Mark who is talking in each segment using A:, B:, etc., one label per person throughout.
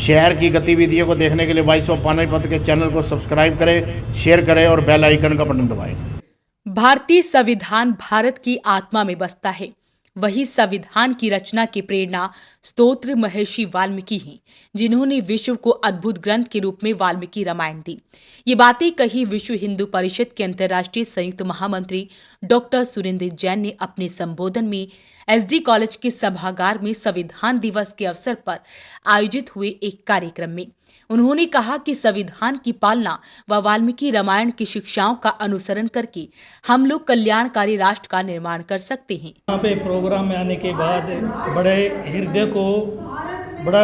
A: शहर की गतिविधियों को देखने के लिए वॉइस ऑफ पानीपत के चैनल को सब्सक्राइब करें, शेयर करें और बेल आइकन का बटन दबाएं।
B: भारतीय संविधान भारत की आत्मा में बसता है। वही संविधान की रचना की प्रेरणा स्तोत्र महर्षि वाल्मीकि हैं, जिन्होंने विश्व को अद्भुत ग्रंथ के रूप में वाल्मीकि रामायण दी। ये बातें कही विश्व हिंदू परिषद के अंतर्राष्ट्रीय संयुक्त महामंत्री डॉक्टर सुरेंद्र जैन ने अपने संबोधन में एसडी कॉलेज के सभागार में संविधान दिवस के अवसर पर आयोजित हुए एक कार्यक्रम में। उन्होंने कहा कि संविधान की पालना व वाल्मीकि रामायण की शिक्षाओं का अनुसरण करके हम लोग कल्याणकारी राष्ट्र का निर्माण कर सकते हैं।
C: यहाँ पे प्रोग्राम में आने के बाद बड़े हृदय को बड़ा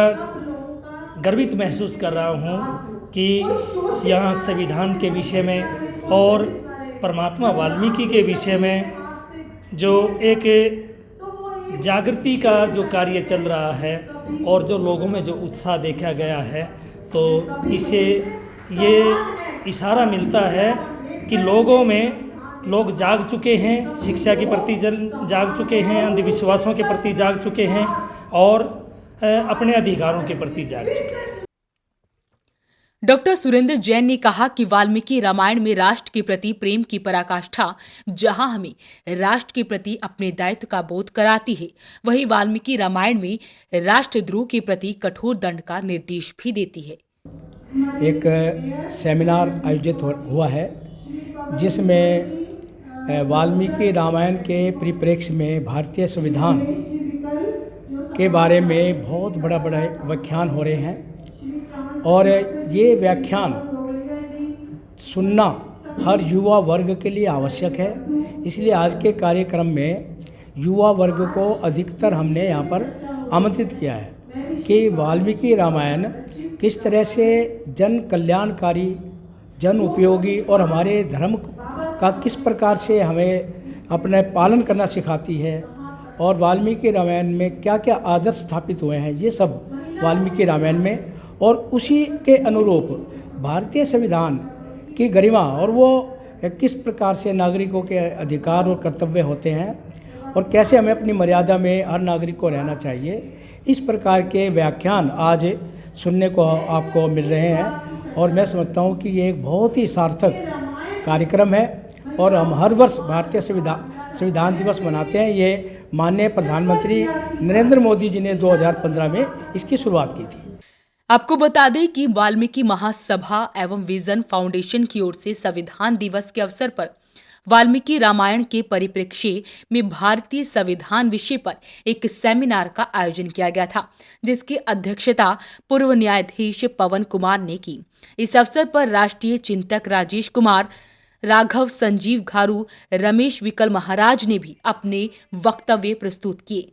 C: गर्वित महसूस कर रहा हूँ कि यहाँ संविधान के विषय में और परमात्मा वाल्मीकि के विषय में जो एक जागृति का जो कार्य चल रहा है और जो लोगों में जो उत्साह देखा गया है, तो इससे ये इशारा मिलता है कि लोग जाग चुके हैं, शिक्षा के प्रति जाग चुके हैं, अंधविश्वासों के प्रति जाग चुके हैं और अपने अधिकारों के प्रति जाग चुके हैं।
B: डॉक्टर सुरेंद्र जैन ने कहा कि वाल्मीकि रामायण में राष्ट्र के प्रति प्रेम की पराकाष्ठा जहां हमें राष्ट्र के प्रति अपने दायित्व का बोध कराती है, वहीं वाल्मीकि रामायण में राष्ट्रद्रोह के प्रति कठोर दंड का निर्देश भी देती है।
D: एक सेमिनार आयोजित हुआ है जिसमें वाल्मीकि रामायण के परिप्रेक्ष्य में भारतीय संविधान के बारे में बहुत बड़ा व्याख्यान हो रहे हैं और ये व्याख्यान सुनना हर युवा वर्ग के लिए आवश्यक है। इसलिए आज के कार्यक्रम में युवा वर्ग को अधिकतर हमने यहाँ पर आमंत्रित किया है कि वाल्मीकि रामायण किस तरह से जन कल्याणकारी, जन उपयोगी और हमारे धर्म का किस प्रकार से हमें अपने पालन करना सिखाती है और वाल्मीकि रामायण में क्या क्या आदर्श स्थापित हुए हैं, ये सब वाल्मीकि रामायण में, और उसी के अनुरूप भारतीय संविधान की गरिमा और वो किस प्रकार से नागरिकों के अधिकार और कर्तव्य होते हैं और कैसे हमें अपनी मर्यादा में हर नागरिक को रहना चाहिए। इस प्रकार के व्याख्यान आज सुनने को आपको मिल रहे हैं और मैं समझता हूँ कि ये एक बहुत ही सार्थक कार्यक्रम है और हम हर वर्ष भारतीय संविधान दिवस मनाते हैं। ये माननीय प्रधानमंत्री नरेंद्र मोदी जी ने 2015 में इसकी शुरुआत की थी।
B: आपको बता दें कि वाल्मीकि महासभा एवं विजन फाउंडेशन की ओर से संविधान दिवस के अवसर पर वाल्मीकि रामायण के परिप्रेक्ष्य में भारतीय संविधान विषय पर एक सेमिनार का आयोजन किया गया था, जिसकी अध्यक्षता पूर्व न्यायाधीश पवन कुमार ने की। इस अवसर पर राष्ट्रीय चिंतक राजेश कुमार, राघव, संजीव घारू, रमेश विकल महाराज ने भी अपने वक्तव्य प्रस्तुत किए।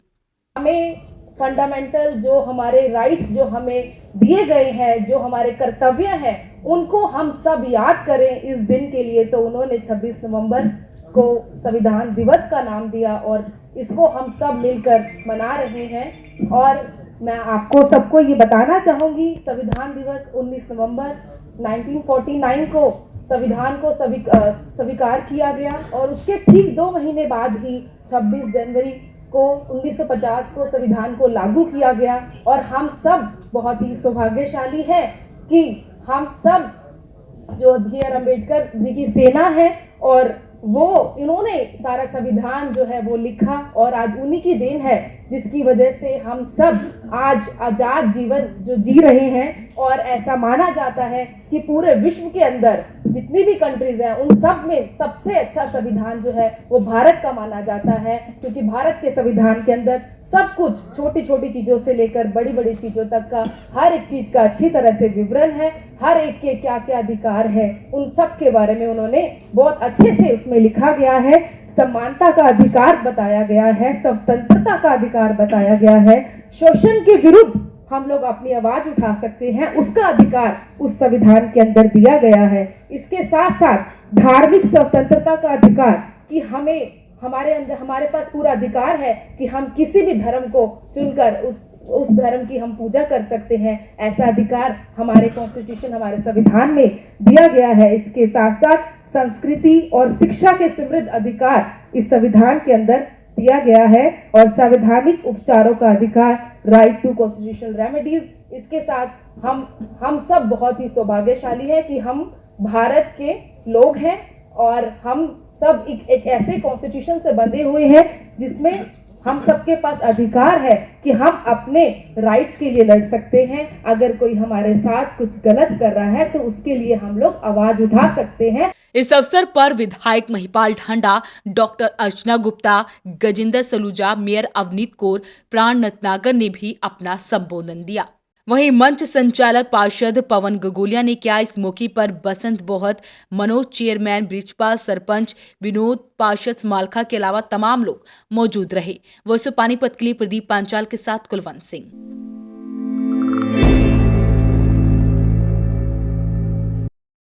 E: हमें फंडामेंटल जो हमारे राइट्स जो हमें दिए गए हैं, जो हमारे कर्तव्य हैं, उनको हम सब याद करें इस दिन के लिए। तो उन्होंने 26 नवंबर को संविधान दिवस का नाम दिया और इसको हम सब मिलकर मना रहे हैं। और मैं आपको सबको ये बताना चाहूँगी, संविधान दिवस 19 नवंबर 1949 को संविधान को स्वीकार किया गया और उसके ठीक 2 महीने बाद ही 26 जनवरी को 1950 को संविधान को लागू किया गया। और हम सब बहुत ही सौभाग्यशाली हैं कि हम सब जो बी.आर. अम्बेडकर जी की सेना है और इन्होंने सारा संविधान जो है वो लिखा और आज उन्हीं की देन है जिसकी वजह से हम सब आज आज़ाद जीवन जो जी रहे हैं। और ऐसा माना जाता है कि पूरे विश्व के अंदर जितनी भी कंट्रीज हैं उन सब में सबसे अच्छा संविधान जो है वो भारत का माना जाता है, क्योंकि भारत के संविधान के अंदर सब कुछ छोटी छोटी चीज़ों से लेकर बड़ी बड़ी चीज़ों तक का हर एक चीज़ का अच्छी तरह से विवरण है। हर एक के क्या क्या अधिकार है उन सब के बारे में उन्होंने बहुत अच्छे से उसमें लिखा गया है। समानता का अधिकार बताया गया है, स्वतंत्रता का अधिकार बताया गया है, शोषण के विरुद्ध हम लोग अपनी आवाज उठा सकते हैं, उसका अधिकार उस संविधान के अंदर दिया गया है। इसके साथ साथ धार्मिक स्वतंत्रता का अधिकार कि हमारे पास पूरा अधिकार है कि हम किसी भी धर्म को चुनकर उस धर्म की हम पूजा कर सकते हैं। ऐसा अधिकार हमारे कॉन्स्टिट्यूशन, हमारे संविधान में दिया गया है। इसके साथ साथ संस्कृति और शिक्षा के समृद्ध अधिकार इस संविधान के अंदर दिया गया है और संवैधानिक उपचारों का अधिकार, राइट टू कॉन्स्टिट्यूशनल रेमेडीज, इसके साथ हम सब बहुत ही सौभाग्यशाली हैं कि हम भारत के लोग हैं और हम सब एक ऐसे कॉन्स्टिट्यूशन से बंधे हुए हैं जिसमें हम सबके पास अधिकार है कि हम अपने राइट्स के लिए लड़ सकते हैं। अगर कोई हमारे साथ कुछ गलत कर रहा है तो उसके लिए हम लोग आवाज उठा सकते हैं।
B: इस अवसर पर विधायक महिपाल ढांडा, डॉक्टर अर्चना गुप्ता, गजेंद्र सलूजा, मेयर अवनीत कौर, प्राण नतनागर ने भी अपना संबोधन दिया। वहीं मंच संचालक पार्षद पवन गगोलिया ने किया। इस मौके पर बसंत बोहत, मनोज चेयरमैन, ब्रिजपाल, सरपंच विनोद, पार्षद मालखा के अलावा तमाम लोग मौजूद रहे। वॉइस ऑफ पानीपत के लिए प्रदीप पांचाल के साथ कुलवंत सिंह।